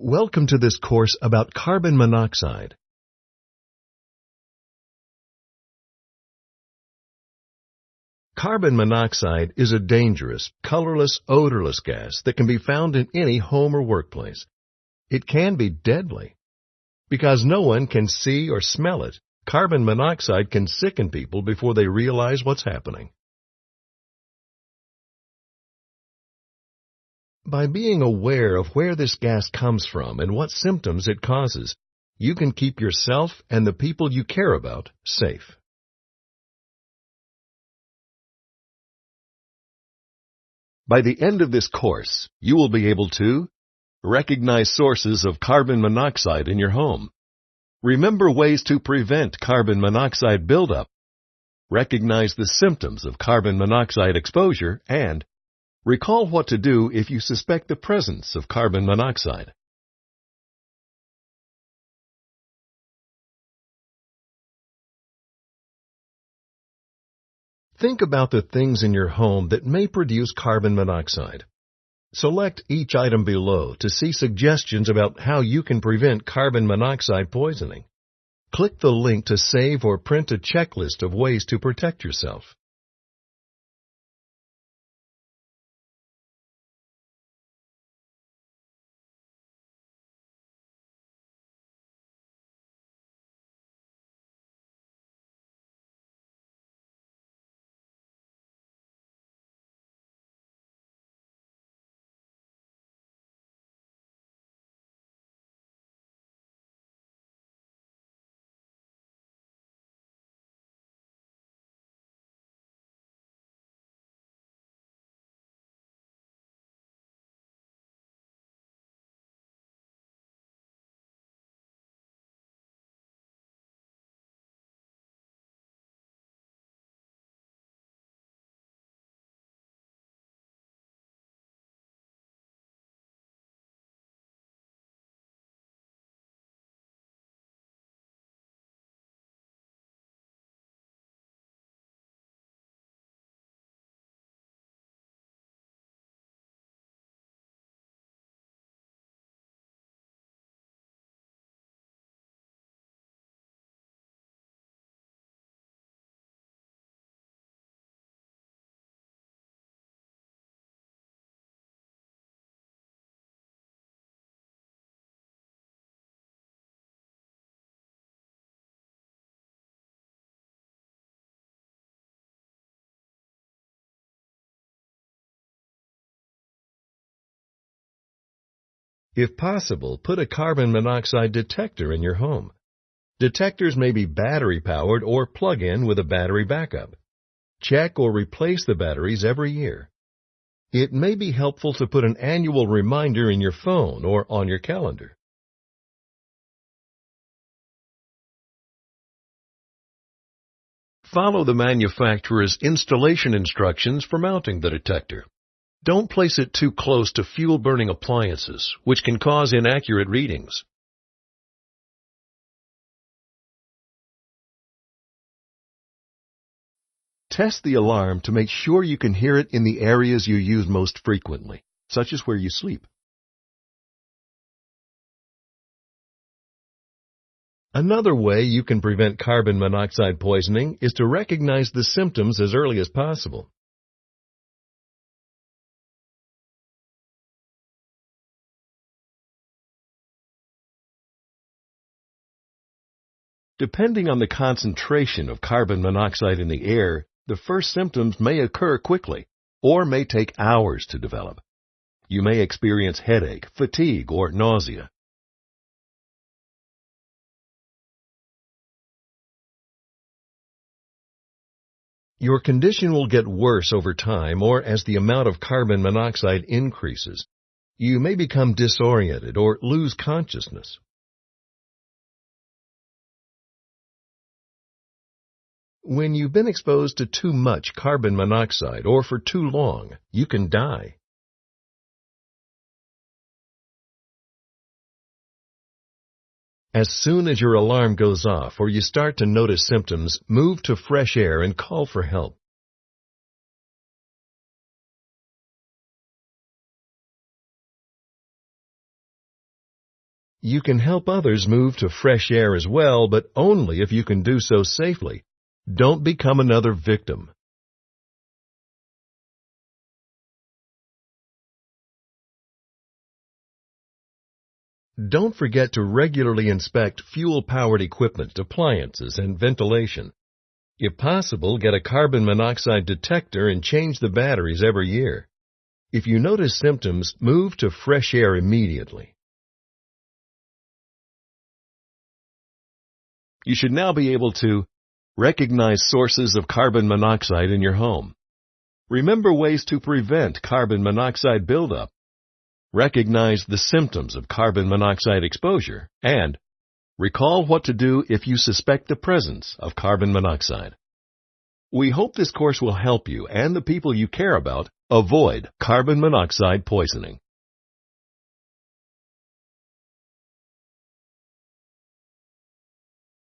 Welcome to this course about carbon monoxide. Carbon monoxide is a dangerous, colorless, odorless gas that can be found in any home or workplace. It can be deadly. Because no one can see or smell it, carbon monoxide can sicken people before they realize what's happening. By being aware of where this gas comes from and what symptoms it causes, you can keep yourself and the people you care about safe. By the end of this course, you will be able to recognize sources of carbon monoxide in your home, remember ways to prevent carbon monoxide buildup, recognize the symptoms of carbon monoxide exposure, and recall what to do if you suspect the presence of carbon monoxide. Think about the things in your home that may produce carbon monoxide. Select each item below to see suggestions about how you can prevent carbon monoxide poisoning. Click the link to save or print a checklist of ways to protect yourself. If possible, put a carbon monoxide detector in your home. Detectors may be battery-powered or plug-in with a battery backup. Check or replace the batteries every year. It may be helpful to put an annual reminder in your phone or on your calendar. Follow the manufacturer's installation instructions for mounting the detector. Don't place it too close to fuel-burning appliances, which can cause inaccurate readings. Test the alarm to make sure you can hear it in the areas you use most frequently, such as where you sleep. Another way you can prevent carbon monoxide poisoning is to recognize the symptoms as early as possible. Depending on the concentration of carbon monoxide in the air, the first symptoms may occur quickly or may take hours to develop. You may experience headache, fatigue, or nausea. Your condition will get worse over time or as the amount of carbon monoxide increases. You may become disoriented or lose consciousness. When you've been exposed to too much carbon monoxide or for too long, you can die. As soon as your alarm goes off or you start to notice symptoms, move to fresh air and call for help. You can help others move to fresh air as well, but only if you can do so safely. Don't become another victim. Don't forget to regularly inspect fuel-powered equipment, appliances, and ventilation. If possible, get a carbon monoxide detector and change the batteries every year. If you notice symptoms, move to fresh air immediately. You should now be able to recognize sources of carbon monoxide in your home. Remember ways to prevent carbon monoxide buildup. Recognize the symptoms of carbon monoxide exposure, and recall what to do if you suspect the presence of carbon monoxide. We hope this course will help you and the people you care about avoid carbon monoxide poisoning.